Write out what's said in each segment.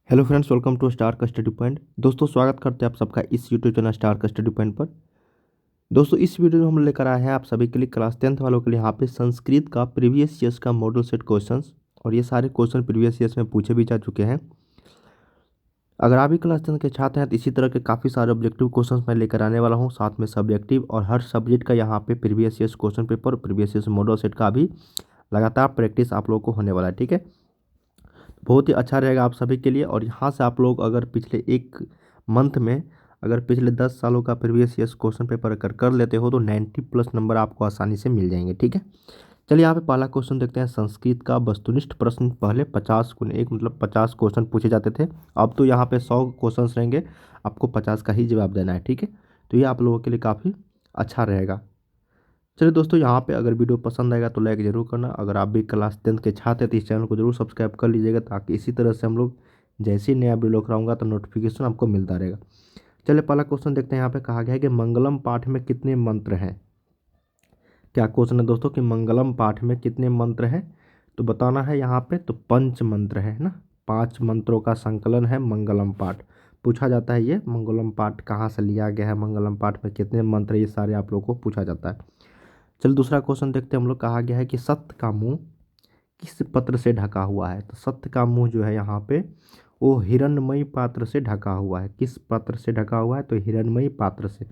Hello friends, welcome to star का study point. दोस्तों, स्वागत करते हैं आप सबका इस यूट्यूब चैनल स्टार का स्टडी पॉइंट पर। दोस्तों, इस वीडियो में हम लेकर आए हैं आप सभी के लिए क्लास 10th वालों के लिए यहाँ पे संस्कृत का प्रीवियस ईयर्स का मॉडल सेट क्वेश्चंस, और ये सारे क्वेश्चन प्रीवियस ईयर्स में पूछे भी जा चुके हैं। अगर आप भी क्लास 10th के छात्र हैं तो इसी तरह के काफ़ी सारे ऑब्जेक्टिव क्वेश्चन मैं लेकर आने वाला हूँ, साथ में सब्जेक्टिव और हर सब्जेक्ट का यहाँ पे previous years question paper, previous years model set का भी लगातार प्रैक्टिस आप लोगों को होने वाला है। ठीक है, बहुत ही अच्छा रहेगा आप सभी के लिए। और यहाँ से आप लोग अगर पिछले एक मंथ में अगर पिछले 10 सालों का प्रीवियस ईयर्स क्वेश्चन पेपर अगर कर लेते हो तो 90+ नंबर आपको आसानी से मिल जाएंगे। ठीक है, चलिए यहाँ पे पहला क्वेश्चन देखते हैं। संस्कृत का वस्तुनिष्ठ प्रश्न पहले 50x1 मतलब 50 क्वेश्चन पूछे जाते थे, अब तो यहाँ पे 100 क्वेश्चन रहेंगे, आपको 50 का ही जवाब देना है। ठीक है, तो ये आप लोगों के लिए काफ़ी अच्छा रहेगा। चलिए दोस्तों, यहाँ पे अगर वीडियो पसंद आएगा तो लाइक ज़रूर करना। अगर आप भी क्लास 10th के छात्र हैं तो इस चैनल को जरूर सब्सक्राइब कर लीजिएगा, ताकि इसी तरह से हम लोग जैसे ही नया वीडियो कराऊंगा तो नोटिफिकेशन आपको मिलता रहेगा। चलिए पहला क्वेश्चन देखते हैं। यहाँ पे कहा गया है कि मंगलम पाठ में कितने मंत्र हैं। क्या क्वेश्चन है दोस्तों कि मंगलम पाठ में कितने मंत्र हैं, तो बताना है यहाँ पे। तो 5 मंत्र है ना, 5 मंत्रों का संकलन है मंगलम पाठ। पूछा जाता है ये मंगलम पाठ कहाँ से लिया गया है, मंगलम पाठ में कितने मंत्र, ये सारे आप लोग को पूछा जाता है। चलिए दूसरा क्वेश्चन देखते हैं हम लोग। कहा गया है कि सत्य का मुंह किस पत्र से ढका हुआ है। तो सत्य का मुंह जो है यहाँ पे वो हिरण्मयी पात्र से ढका हुआ है। किस पत्र से ढका हुआ है, तो हिरण्मयी पात्र से।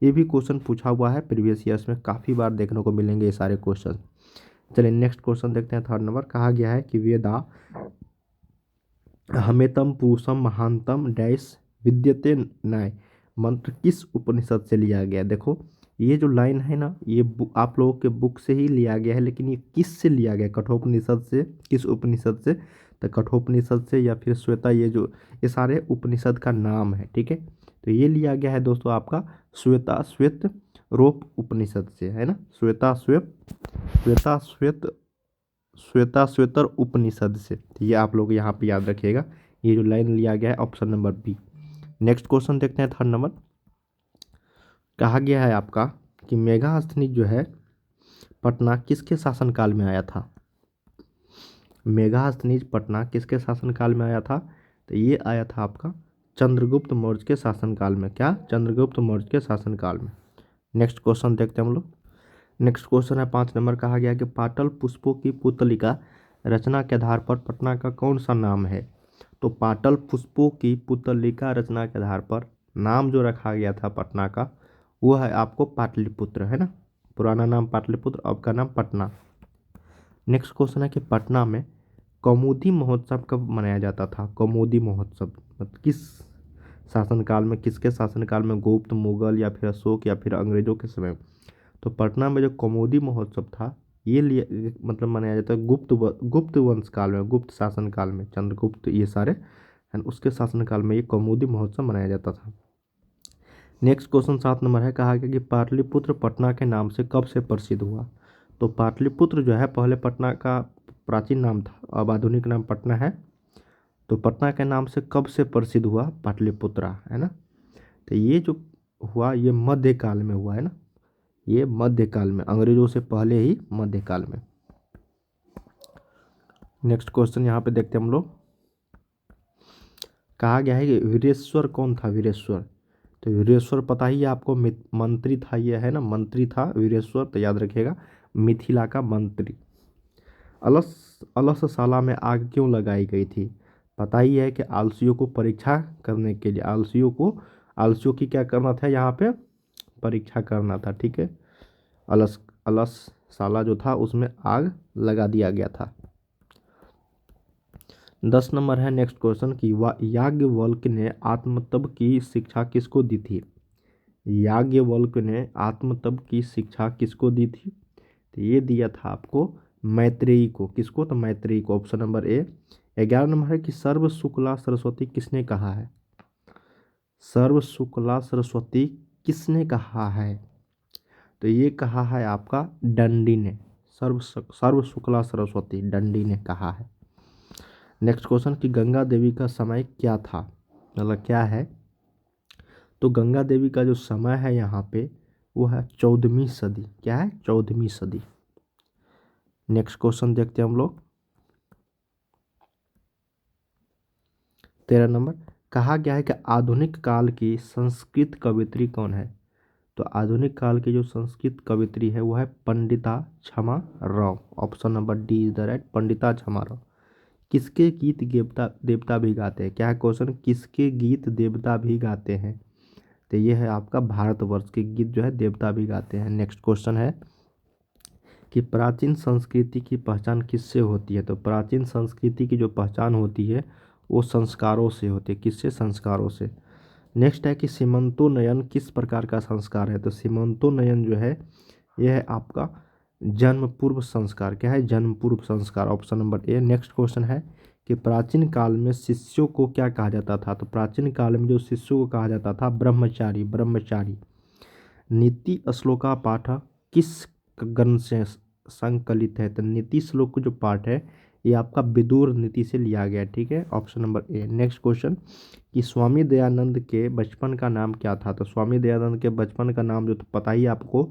ये भी क्वेश्चन पूछा हुआ है प्रीवियस ईयर्स में, काफ़ी बार देखने को मिलेंगे ये सारे क्वेश्चन। चलिए नेक्स्ट क्वेश्चन देखते हैं, थर्ड नंबर। कहा गया है कि वेदा हमेतम पुरुषम महानतम डैश विद्यते न्याय मंत्र किस उपनिषद से लिया गया। देखो ये जो लाइन है ना, ये आप लोगों के बुक से ही लिया गया है, लेकिन ये किस से लिया गया, कठोपनिषद से, किस उपनिषद से। तो कठोपनिषद से या फिर श्वेता, ये सारे उपनिषद का नाम है। ठीक है, तो ये लिया गया है दोस्तों आपका श्वेत रोप उपनिषद से, है ना। श्वेताश्वेतर उपनिषद से। तो ये आप लोग यहाँ पे याद रखिएगा, ये जो लाइन लिया गया है option number B. Next question देखते हैं, थर्ड नंबर। कहा गया है आपका कि मेघास्थनी जो है पटना किसके शासनकाल में आया था। मेघास्थनीज पटना किसके शासनकाल में आया था, तो ये आया था आपका चंद्रगुप्त मौर्य के शासनकाल में। क्या, चंद्रगुप्त मौर्य के शासनकाल में। नेक्स्ट क्वेश्चन देखते हैं हम लोग। नेक्स्ट क्वेश्चन है 5 नंबर। कहा गया कि पाटल पुष्पों की पुतलिका रचना के आधार पर पटना का कौन सा नाम है। तो पाटल पुष्पों की पुतलिका रचना के आधार पर नाम जो रखा गया था पटना का, वो है आपको पाटलिपुत्र, है ना। पुराना नाम पाटलिपुत्र, अब का नाम पटना। नेक्स्ट क्वेश्चन है कि पटना में कौमुदी महोत्सव कब मनाया जाता था। कौमुदी महोत्सव मतलब किस शासनकाल में, किसके शासनकाल में, गुप्त, मुगल या फिर अशोक या फिर अंग्रेजों के समय। तो पटना में जो कौमुदी महोत्सव था ये लिए मतलब मनाया जाता है गुप्त वंश काल में, गुप्त शासन काल में, चंद्रगुप्त ये सारे एंड उसके शासनकाल में ये कौमुदी महोत्सव मनाया जाता था। नेक्स्ट क्वेश्चन 7 नंबर है। कहा गया कि पाटलिपुत्र पटना के नाम से कब से प्रसिद्ध हुआ। तो पाटलिपुत्र जो है पहले पटना का प्राचीन नाम था, अब आधुनिक नाम पटना है। तो पटना के नाम से कब से प्रसिद्ध हुआ, पाटलिपुत्रा, है ना। तो ये जो हुआ ये मध्यकाल में हुआ, है ना। ये मध्यकाल में, अंग्रेजों से पहले ही मध्यकाल में। नेक्स्ट क्वेश्चन यहाँ पे देखते हैं हम लोग। कहा गया है कि वीरेश्वर कौन था। वीरेश्वर, तो वीरेश्वर पता ही है आपको, मंत्री था ये, है ना, मंत्री था वीरेश्वर, तो याद रखिएगा मिथिला का मंत्री। अलस अलसशाला में आग क्यों लगाई गई थी। पता ही है कि आलसियों को परीक्षा करने के लिए, आलसियों की क्या करना था यहाँ पे, परीक्षा करना था। ठीक है, अलसशाला जो था उसमें आग लगा दिया गया था। 10 नंबर है नेक्स्ट क्वेश्चन की याज्ञवल्क्य ने आत्मतप की शिक्षा किसको दी थी। याज्ञवल्क्य ने आत्मतप की शिक्षा किसको दी थी, तो ये दिया था आपको मैत्रेयी को। किसको, तो मैत्रेयी को, ऑप्शन नंबर ए। 11 नंबर है कि सर्व शुक्ला सरस्वती किसने कहा है। सर्व शुक्ला सरस्वती किसने कहा है, तो ये कहा है आपका दंडी ने। सर्व शुक्ला सरस्वती दंडी ने कहा है। नेक्स्ट क्वेश्चन कि गंगा देवी का समय क्या था, मतलब क्या है। तो गंगा देवी का जो समय है यहाँ पे वो है 14वीं सदी। क्या है, 14वीं सदी। नेक्स्ट क्वेश्चन देखते हैं हम लोग। 13 नंबर, कहा गया है कि आधुनिक काल की संस्कृत कवयित्री कौन है? तो आधुनिक काल की जो संस्कृत कवयित्री है वो है पंडिता क्षमा Rao. Option number D is the right, Pandita क्षमा राव। किसके गीत देवता देवता भी गाते हैं? क्या है क्वेश्चन, किसके गीत देवता भी गाते हैं? तो ये है आपका भारतवर्ष के गीत जो है देवता भी गाते हैं। नेक्स्ट क्वेश्चन है कि प्राचीन संस्कृति की पहचान किससे होती है? तो प्राचीन संस्कृति की जो पहचान होती है वो संस्कारों से होती है। किससे? संस्कारों से। नेक्स्ट है कि सीमंतोन्नयन किस प्रकार का संस्कार है? तो सीमंतोन्नयन जो है यह है आपका जन्म पूर्व संस्कार। क्या है? जन्म पूर्व संस्कार। Option number A. Next question है कि प्राचीन काल में शिष्यों को क्या कहा जाता था? तो प्राचीन काल में जो शिष्यों को कहा जाता था ब्रह्मचारी, ब्रह्मचारी। नीति श्लोका पाठ किस ग्रंथ से संकलित है? तो नीति श्लोक जो पाठ है ये आपका विदुर नीति से लिया गया है। ठीक है, option number A. Next question कि स्वामी दयानंद के बचपन का नाम क्या था? तो स्वामी दयानंद के बचपन का नाम जो तो पता ही आपको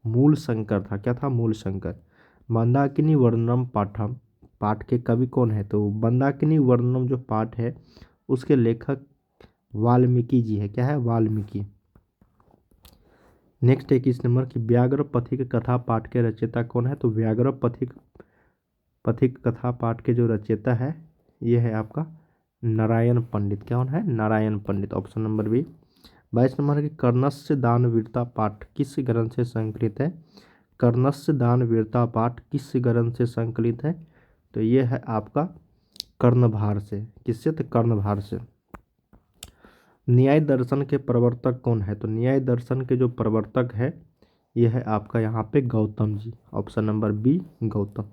मूल शंकर था। क्या था? मूल शंकर। मंदाकिनी वर्णनम पाठम पाठ के कवि कौन है? तो मंदाकिनी वर्णनम जो पाठ है उसके लेखक वाल्मीकि जी है। क्या है? वाल्मीकि। नेक्स्ट है 21 नंबर की व्याघ्र पथिक कथा पाठ के रचयिता कौन है? तो व्याघ्र पथिक पथिक कथा पाठ के जो रचयिता है ये है आपका नारायण पंडित। कौन है? Narayan Pandit. Option number B. 22 number की कर्णस्य दान वीरता पाठ किस ग्रंथ से संकलित है? कर्णस्य दान वीरता पाठ किस ग्रंथ से संकलित है? तो ये है आपका कर्णभार से। किससे? तो कर्णभार से। न्याय दर्शन के प्रवर्तक कौन है? तो न्याय दर्शन के जो प्रवर्तक है यह है आपका यहाँ पे Gautam ji. Option number B Gautam.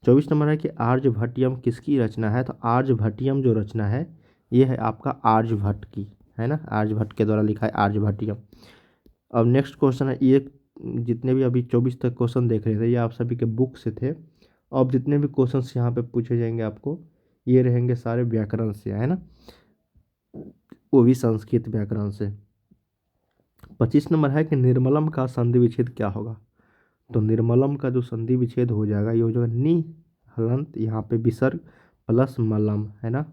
24 number है कि आर्यभट्टियम किसकी रचना है? तो आर्यभट्टियम जो रचना है ये है आपका आर्यभट्ट की, है ना, आर्यभट्ट के द्वारा लिखा है आर्यभट्टियम। अब नेक्स्ट क्वेश्चन है, ये जितने भी अभी 24 तक क्वेश्चन देख रहे थे ये आप सभी के बुक से थे। अब जितने भी क्वेश्चंस यहाँ पे पूछे जाएंगे आपको ये रहेंगे सारे व्याकरण से, है ना, वो भी संस्कृत व्याकरण से। 25 नंबर है कि निर्मलम का संधि विच्छेद क्या होगा? तो निर्मलम का जो संधि विच्छेद हो जाएगा ये हो जाएगा नि हलंत, यहाँ पे विसर्ग प्लस मलम, है ना,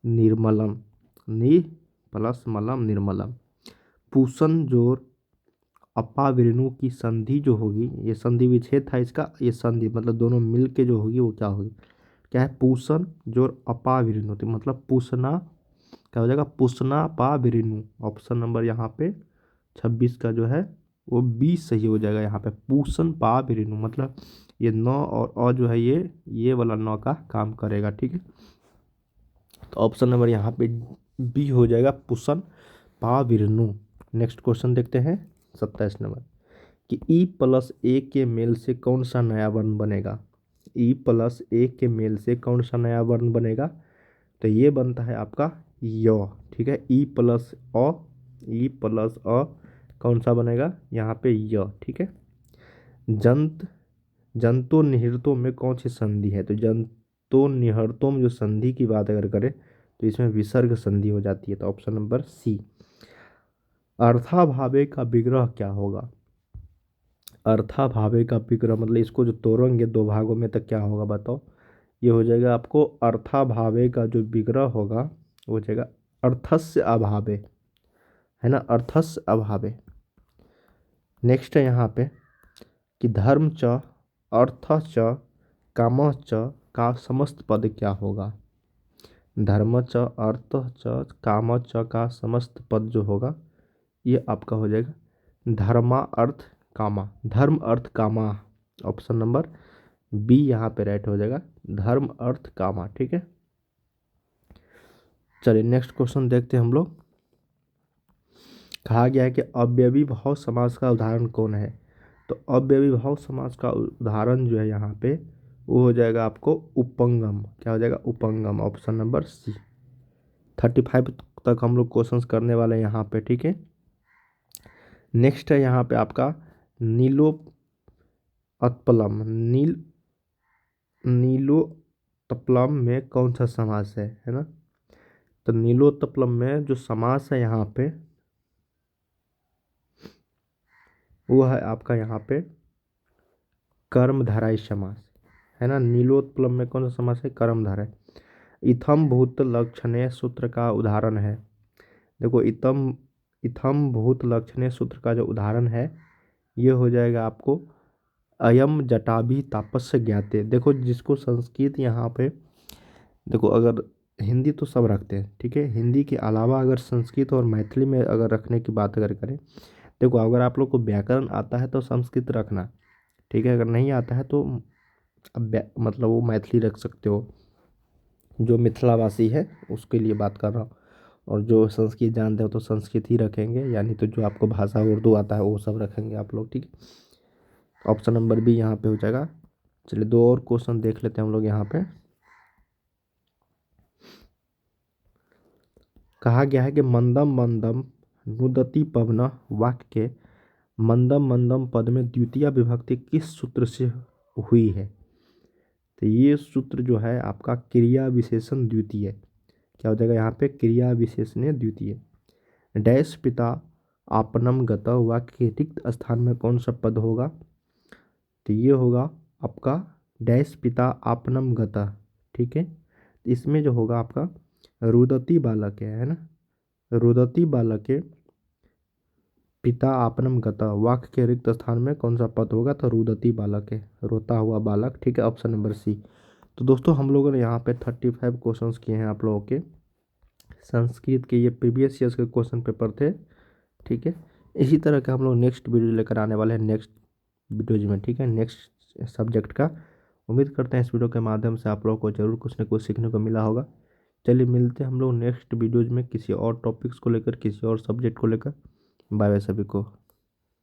निर्मलम, नि प्लस मलम निर्मलम। पूसन जोर अपाविरणु की संधि जो होगी, ये संधि विच्छेद था इसका, ये संधि मतलब दोनों मिल के जो होगी वो क्या होगी? क्या है? पूसन जोर अपाविरणु, तो मतलब पूसना क्या हो जाएगा? पूसना पाविरणु। ऑप्शन नंबर यहाँ पे 26 का जो है वो 20 सही हो जाएगा। यहाँ पे पूसन पाविरणु मतलब ये नौ और अ जो है ये वाला नौ का काम करेगा। ठीक है, तो ऑप्शन नंबर यहाँ पे बी हो जाएगा, पूसन पाविरणु। नेक्स्ट क्वेश्चन देखते हैं 27 नंबर कि ई प्लस ए के मेल से कौन सा नया वर्ण बनेगा? ई प्लस ए के मेल से कौन सा नया वर्ण बनेगा? तो ये बनता है आपका य। ठीक है, ई प्लस अ, ई प्लस अ कौन सा बनेगा? यहाँ पे य। ठीक है, जंत जंतो निहृतों में कौन सी संधि है? तो जंतो निहृतों में जो संधि की बात अगर करें तो इसमें विसर्ग संधि हो जाती है। तो ऑप्शन नंबर सी। अर्थाभावे का विग्रह क्या होगा? अर्थाभावे का विग्रह मतलब इसको जो तोड़ेंगे दो भागों में तो क्या होगा बताओ? ये हो जाएगा आपको अर्थाभावे का जो विग्रह होगा वो हो जाएगा अर्थस्य अभावे, है ना, अर्थस्य अभावे। नेक्स्ट है यहाँ पे कि धर्म च अर्थ च काम च का समस्त पद क्या होगा? धर्म च अर्थ च काम च का समस्त पद जो होगा ये आपका हो जाएगा धर्मा अर्थ कामा, धर्म अर्थ कामा। ऑप्शन नंबर बी यहाँ पे राइट हो जाएगा, धर्म अर्थ कामा। ठीक है, चलिए नेक्स्ट क्वेश्चन देखते हैं हम लोग। कहा गया है कि अव्ययी भाव समास का उदाहरण कौन है? तो अव्ययी भाव समास का उदाहरण जो है यहाँ पे वो हो जाएगा आपको उपंगम। क्या हो जाएगा? उपंगम। Option number C. 35 तक हम लोग क्वेश्चंस करने वाले हैं यहाँ पे। ठीक है, नेक्स्ट है यहाँ पे आपका नीलोत्पलम। नीलोत्पलम में कौन सा समास है ना? तो नीलोत्पलम में जो समास है यहाँ पे वो है आपका यहाँ पे कर्मधारय समास, है ना। नीलोत्पलम में कौन सा समास है? कर्मधारय। इत्थम भूत लक्षणे सूत्र का उदाहरण है। देखो इत्थम इत्थम भूत लक्षणे सूत्र का जो उदाहरण है ये हो जाएगा आपको अयम जटाभि तापस्य ज्ञाते। देखो जिसको संस्कृत यहाँ पे, देखो अगर हिंदी तो सब रखते हैं, ठीक है, हिंदी के अलावा अगर संस्कृत और मैथिली में अगर रखने की बात अगर करें, देखो अगर आप लोग को व्याकरण आता है तो संस्कृत रखना, ठीक है, अगर नहीं आता है तो अब मतलब वो मैथिली रख सकते हो। जो मिथिलावासी है उसके लिए बात कर रहा हूँ, और जो संस्कृत जानते हो तो संस्कृत ही रखेंगे, यानी तो जो आपको भाषा उर्दू आता है वो सब रखेंगे आप लोग, ठीक है। ऑप्शन नंबर बी यहाँ पे हो जाएगा। चलिए दो और क्वेश्चन देख लेते हैं हम लोग यहाँ पे। कहा गया है कि मंदम मंदम नुदति पवन वाक्य के मंदम मंदम पद में द्वितीय विभक्ति किस सूत्र से हुई है। तो ये सूत्र जो है आपका क्रिया विशेषण द्वितीय, क्या हो जाएगा यहाँ पे, क्रिया विशेषण द्वितीय। डैश पिता आपनम गत वाक्य के रिक्त स्थान में कौन सा पद होगा। तो ये होगा आपका डैश पिता आपनम गता, ठीक है। इसमें जो होगा आपका रुदती बालक है ना, रुदती बालक के पिता आपनम गता वाक्य के रिक्त स्थान में कौन सा पद होगा, तो रुदती बालक है, रोता हुआ बालक, ठीक है, ऑप्शन नंबर सी। तो दोस्तों हम लोगों ने यहाँ पे 35 क्वेश्चंस किए हैं आप लोगों के संस्कृत के, ये प्रीवियस ईयर्स के क्वेश्चन पेपर थे, ठीक है। इसी तरह का हम लोग नेक्स्ट वीडियो लेकर आने वाले हैं नेक्स्ट वीडियोज में, ठीक है, नेक्स्ट सब्जेक्ट का। उम्मीद करते हैं इस वीडियो के माध्यम से आप लोगों को ज़रूर कुछ न कुछ सीखने को मिला होगा। चलिए मिलते हैं हम लोग नेक्स्ट वीडियोज में किसी और टॉपिक्स को लेकर, किसी और सब्जेक्ट को लेकर। बाय बाय सभी को।